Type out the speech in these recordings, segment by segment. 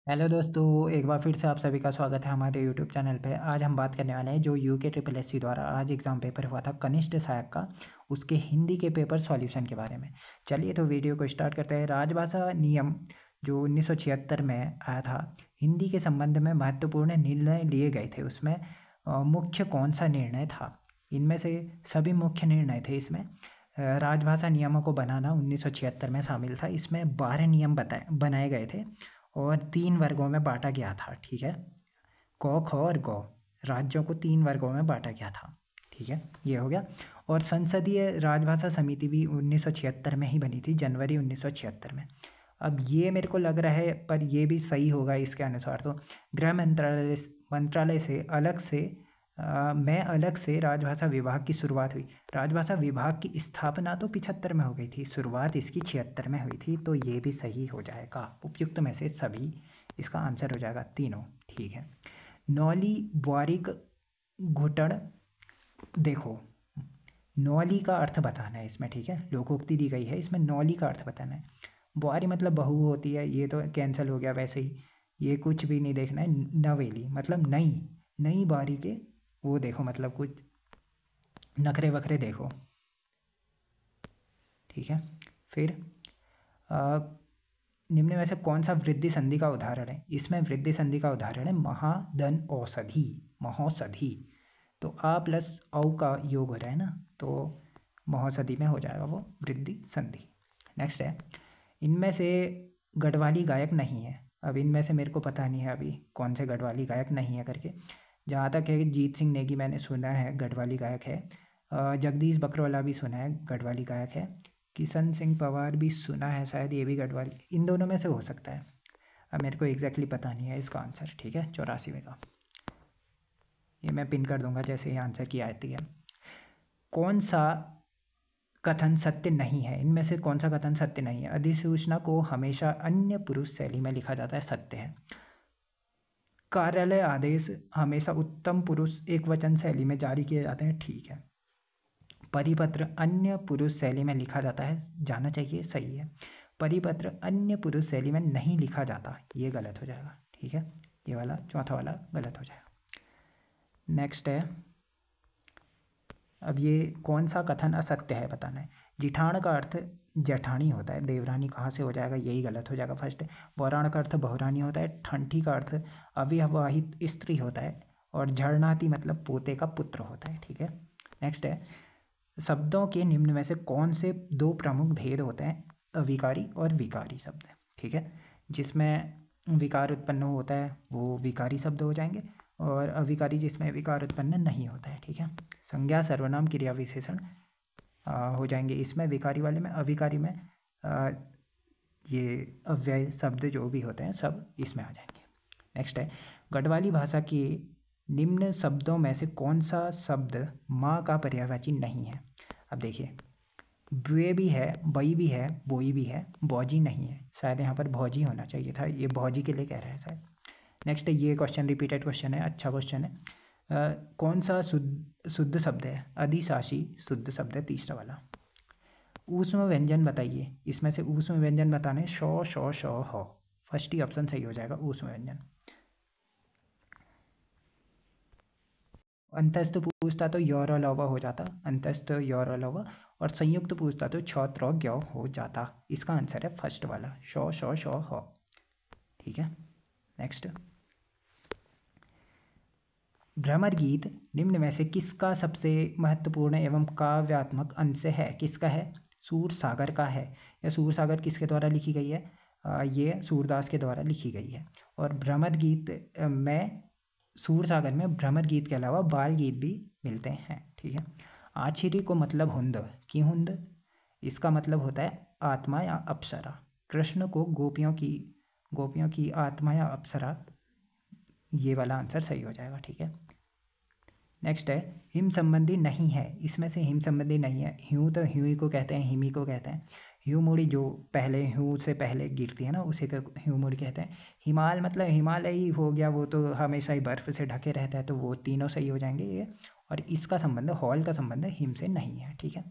Hello दोस्तों, एक बार फिर से आप सभी का स्वागत है हमारे यूट्यूब चैनल पे। आज हम बात करने वाले हैं जो यूके ट्रिपल एससी द्वारा आज एग्ज़ाम पेपर हुआ था कनिष्ठ सहायक का, उसके हिंदी के पेपर सॉल्यूशन के बारे में। चलिए तो वीडियो को स्टार्ट करते हैं। राजभाषा नियम जो 1976 में आया था, हिंदी के संबंध में महत्वपूर्ण निर्णय लिए गए थे। उसमें मुख्य कौन सा निर्णय था? इनमें से सभी मुख्य निर्णय थे। इसमें राजभाषा नियमों को बनाना 1976 में शामिल था। इसमें 12 नियम बनाए गए थे और 3 वर्गों में बांटा गया था। ठीक है, क, ख और ग राज्यों को 3 वर्गों में बांटा गया था। ठीक है, ये हो गया। और संसदीय राजभाषा समिति भी 1976 में ही बनी थी, जनवरी 1976 में। अब ये मेरे को लग रहा है, पर ये भी सही होगा इसके अनुसार, तो गृह मंत्रालय से अलग से राजभाषा विभाग की शुरुआत हुई। राजभाषा विभाग की स्थापना तो 75 में हो गई थी, शुरुआत इसकी 76 में हुई थी, तो ये भी सही हो जाएगा। उपयुक्त में से सभी इसका आंसर हो जाएगा, तीनों। ठीक है, नौली बारीक घुटड़। देखो, नौली का अर्थ बताना है इसमें। ठीक है, लोकोक्ति दी गई है, इसमें नौली का अर्थ बताना है। बुआरी मतलब बहू होती है, ये तो कैंसिल हो गया। वैसे ही ये कुछ भी नहीं देखना है। नवेली मतलब नई बारी के वो देखो, मतलब कुछ नखरे वखरे देखो। ठीक है, फिर निम्न में से कौन सा वृद्धि संधि का उदाहरण है? इसमें वृद्धि संधि का उदाहरण है महाधन औषधि, महौषधि। तो आ प्लस औ का योग हो रहा है ना, तो महौषधि में हो जाएगा वो वृद्धि संधि। नेक्स्ट है, इनमें से गढ़वाली गायक नहीं है। अब इनमें से मेरे को पता नहीं है अभी कौन से गढ़वाली गायक नहीं है करके। जहाँ तक है, जीत सिंह नेगी मैंने सुना है गढ़वाली गायक है। जगदीश बकरवाला भी सुना है गढ़वाली गायक है। किशन सिंह पवार भी सुना है, शायद ये भी गढ़वाली, इन दोनों में से हो सकता है। अब मेरे को एग्जैक्टली पता नहीं है इसका आंसर। ठीक है, 84वें का ये मैं पिन कर दूंगा जैसे ही आंसर की आती है। कौन सा कथन सत्य नहीं है? इनमें से कौन सा कथन सत्य नहीं है? अधिसूचना को हमेशा अन्य पुरुष शैली में लिखा जाता है, सत्य है। कार्यालय आदेश हमेशा उत्तम पुरुष एकवचन शैली में जारी किए जाते हैं, ठीक है। परिपत्र अन्य पुरुष शैली में लिखा जाता है, जाना चाहिए, सही है। परिपत्र अन्य पुरुष शैली में नहीं लिखा जाता, ये गलत हो जाएगा। ठीक है, ये वाला चौथा वाला गलत हो जाएगा। नेक्स्ट है, अब ये कौन सा कथन असत्य है बताना है। जिठान का अर्थ जेठानी होता है, देवरानी कहाँ से हो जाएगा, यही गलत हो जाएगा फर्स्ट। बौराण का अर्थ बहुरानी होता है। ठंठी का अर्थ अविवाहित स्त्री होता है। और झरनाती मतलब पोते का पुत्र होता है। ठीक है, नेक्स्ट है, शब्दों के निम्न में से कौन से 2 प्रमुख भेद होते हैं? अविकारी और विकारी शब्द। ठीक है, जिसमें विकार उत्पन्न होता है वो विकारी शब्द हो जाएंगे, और अविकारी जिसमें विकार उत्पन्न नहीं होता है। ठीक है, संज्ञा सर्वनाम क्रिया विशेषण हो जाएंगे इसमें विकारी वाले में। अविकारी में ये अव्यय शब्द जो भी होते हैं सब इसमें आ जाएंगे। नेक्स्ट है, गढ़वाली भाषा के निम्न शब्दों में से कौन सा शब्द माँ का पर्यायवाची नहीं है? अब देखिए, वे भी है, बई भी है, बोई भी है, भौजी नहीं है। शायद यहाँ पर भौजी होना चाहिए था, ये भौजी के लिए कह रहा है शायद। नेक्स्ट है, ये क्वेश्चन रिपीटेड क्वेश्चन है, अच्छा क्वेश्चन है। कौन सा शुद्ध शब्द है? अधिशासी शुद्ध शब्द है, तीसरा वाला। ऊष्म व्यंजन बताइए, इसमें से ऊष्म व्यंजन बताने शौ शौ शौ हो, फर्स्ट ही ऑप्शन सही हो जाएगा, ऊष्म व्यंजन। अंतस्थ पूछता तो योरलवा हो जाता, अंतस्थ योरलवा। और संयुक्त पूछता तो छौत्र ग्यो हो जाता। इसका आंसर है फर्स्ट वाला, शौ शौ शौ हो। ठीक है, नेक्स्ट, भ्रमर गीत निम्न में से किसका सबसे महत्वपूर्ण एवं काव्यात्मक अंश है? किसका है? सूर सागर का है। या सूर सागर किसके द्वारा लिखी गई है? ये सूरदास के द्वारा लिखी गई है। और भ्रमर गीत में, सूर सागर में भ्रमर गीत के अलावा बाल गीत भी मिलते हैं। ठीक है, आछिरी को मतलब हुंद की हुंद, इसका मतलब होता है आत्मा या अप्सरा। कृष्ण को गोपियों की आत्मा या अप्सरा, ये वाला आंसर सही हो जाएगा। ठीक है, नेक्स्ट है, हिम संबंधी नहीं है। इसमें से हिम संबंधी नहीं है। ह्यू तो ह्यू ही को कहते हैं, हिमी को कहते हैं। ह्यू मुड़ी जो पहले ह्यू से पहले गिरती है ना, उसे को ह्यू मुड़ी कहते हैं। हिमाल मतलब हिमालय ही हो गया, वो तो हमेशा ही बर्फ़ से ढके रहता है, तो वो तीनों सही हो जाएंगे ये। और इसका संबंध, हॉल का संबंध हिम से नहीं है। ठीक है,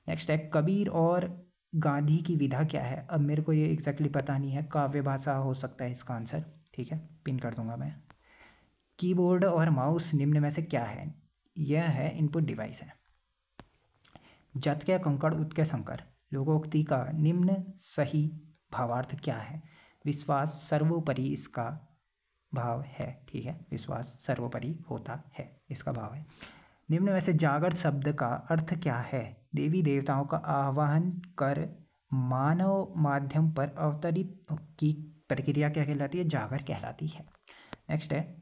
नेक्स्ट है, कबीर और गांधी की विधा क्या है? अब मेरे को ये एग्जैक्टली पता नहीं है, काव्य भाषा हो सकता है इसका आंसर। ठीक है, पिन कर दूंगा मैं। कीबोर्ड और माउस निम्न में से क्या है? यह है इनपुट डिवाइस है। जतके कंकड़ उत्के संकर लोकोक्ति का निम्न सही भावार्थ क्या है? विश्वास सर्वोपरि इसका भाव है। ठीक है, विश्वास सर्वोपरि होता है, इसका भाव है। निम्न में से जागरण शब्द का अर्थ क्या है? देवी देवताओं का आह्वान कर मानव माध्यम पर अवतरित की प्रक्रिया क्या कहलाती है? जागर कहलाती है। नेक्स्ट है,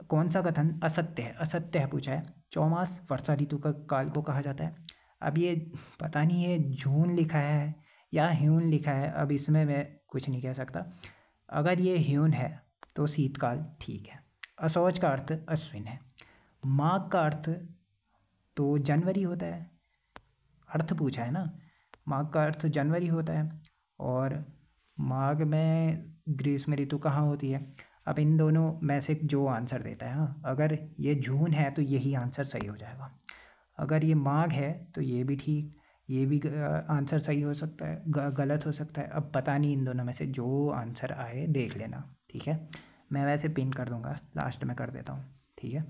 कौन सा कथन असत्य है? असत्य है पूछा है। चौमास वर्षा ऋतु का काल को कहा जाता है। अब ये पता नहीं है जून लिखा है या ह्यून लिखा है, अब इसमें मैं कुछ नहीं कह सकता। अगर ये ह्यून है तो शीतकाल ठीक है। असौज का अर्थ अश्विन है। माघ का अर्थ तो जनवरी होता है, अर्थ पूछा है ना, माघ का अर्थ जनवरी होता है। और माघ में ग्रीष्म ऋतु कहाँ होती है? अब इन दोनों में से जो आंसर देता है, हाँ, अगर ये जून है तो यही आंसर सही हो जाएगा। अगर ये माघ है तो ये भी ठीक, ये भी आंसर सही हो सकता है, गलत हो सकता है। अब पता नहीं, इन दोनों में से जो आंसर आए देख लेना। ठीक है, मैं वैसे पिन कर दूंगा, लास्ट में कर देता हूँ। ठीक है,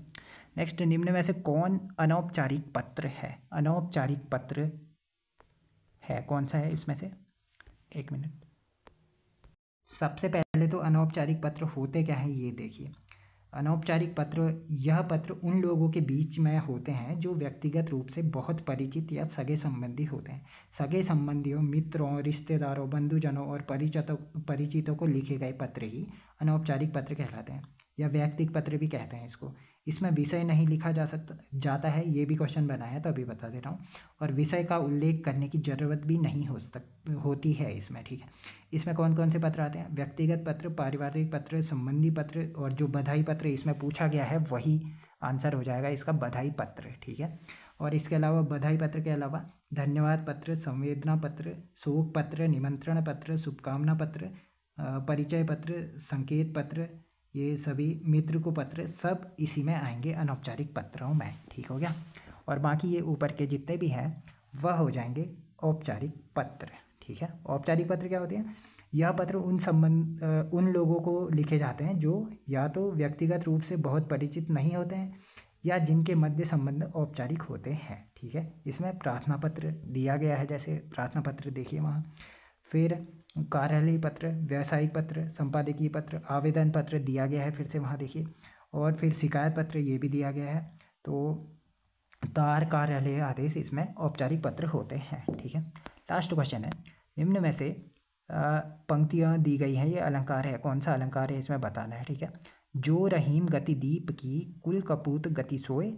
नेक्स्ट, निम्न में से कौन अनौपचारिक पत्र है? अनौपचारिक पत्र है, कौन सा है इसमें से? एक मिनट। सबसे पहले तो अनौपचारिक पत्र होते क्या है ये देखिए। अनौपचारिक पत्र, यह पत्र उन लोगों के बीच में होते हैं जो व्यक्तिगत रूप से बहुत परिचित या सगे संबंधी होते हैं। सगे संबंधियों, मित्रों, रिश्तेदारों, बंधुजनों और परिचितों को लिखे गए पत्र ही अनौपचारिक पत्र कहलाते हैं, या व्यक्तिगत पत्र भी कहते हैं इसको। इसमें विषय नहीं लिखा जाता है, ये भी क्वेश्चन बना है तो अभी बता दे रहा हूँ। और विषय का उल्लेख करने की ज़रूरत भी नहीं होती है इसमें। ठीक है, इसमें कौन कौन से पत्र आते हैं? व्यक्तिगत पत्र, पारिवारिक पत्र, संबंधी पत्र, और जो बधाई पत्र इसमें पूछा गया है वही आंसर हो जाएगा इसका, बधाई पत्र। ठीक है, और इसके अलावा बधाई पत्र के अलावा धन्यवाद पत्र, संवेदना पत्र, शोक पत्र, निमंत्रण पत्र, शुभकामना पत्र, परिचय पत्र, संकेत पत्र, ये सभी मित्र को पत्र, सब इसी में आएंगे अनौपचारिक पत्रों में। ठीक हो गया, और बाकी ये ऊपर के जितने भी हैं वह हो जाएंगे औपचारिक पत्र। ठीक है, औपचारिक पत्र क्या होते हैं? यह पत्र उन लोगों को लिखे जाते हैं जो या तो व्यक्तिगत रूप से बहुत परिचित नहीं होते हैं या जिनके मध्य संबंध औपचारिक होते हैं। ठीक है, इसमें प्रार्थना पत्र दिया गया है, जैसे प्रार्थना पत्र देखिए वहाँ। फिर कार्यालय पत्र, व्यावसायिक पत्र, संपादकीय पत्र, आवेदन पत्र दिया गया है फिर से वहाँ देखिए। और फिर शिकायत पत्र ये भी दिया गया है। तो तार, कार्यालय आदेश इसमें औपचारिक पत्र होते हैं। ठीक है, लास्ट क्वेश्चन है, निम्न में से पंक्तियाँ दी गई हैं, ये अलंकार है, कौन सा अलंकार है इसमें बताना है। ठीक है, जो रहीम गति दीप की, कुल कपूत गति सोए,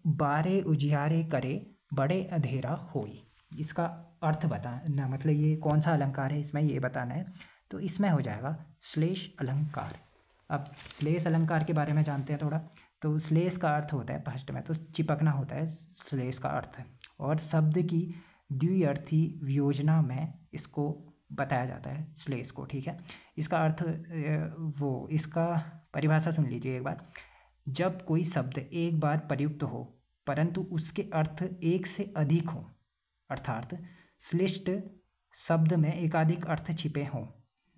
बारे उजियारे करे, बड़े अंधेरा होई। इसका अर्थ बताना, मतलब ये कौन सा अलंकार है इसमें ये बताना है। तो इसमें हो जाएगा श्लेष अलंकार। अब श्लेष अलंकार के बारे में जानते हैं थोड़ा। तो श्लेष का अर्थ होता है, फर्स्ट में तो चिपकना होता है श्लेष का अर्थ, और शब्द की द्विअर्थी वियोजना में इसको बताया जाता है श्लेष को। ठीक है, इसका अर्थ इसका परिभाषा सुन लीजिए एक बार। जब कोई शब्द एक बार प्रयुक्त हो परंतु उसके अर्थ एक से अधिक हो, अर्थात श्लिष्ट शब्द में एकाधिक अर्थ छिपे हों।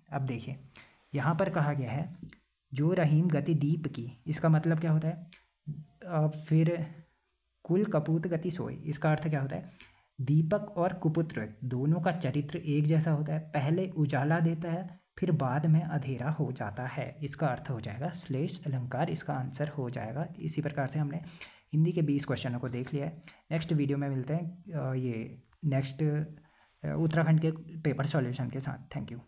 अब देखिए यहाँ पर कहा गया है जो रहीम गति दीप की, इसका मतलब क्या होता है? फिर कुल कपूत गति सोए, इसका अर्थ क्या होता है? दीपक और कुपुत्र दोनों का चरित्र एक जैसा होता है, पहले उजाला देता है फिर बाद में अंधेरा हो जाता है। इसका अर्थ हो जाएगा श्लेष अलंकार, इसका आंसर हो जाएगा। इसी प्रकार से हमने हिंदी के 20 क्वेश्चनों को देख लिया है। नेक्स्ट वीडियो में मिलते हैं ये नेक्स्ट उत्तराखंड के पेपर सॉल्यूशन के साथ। Thank you.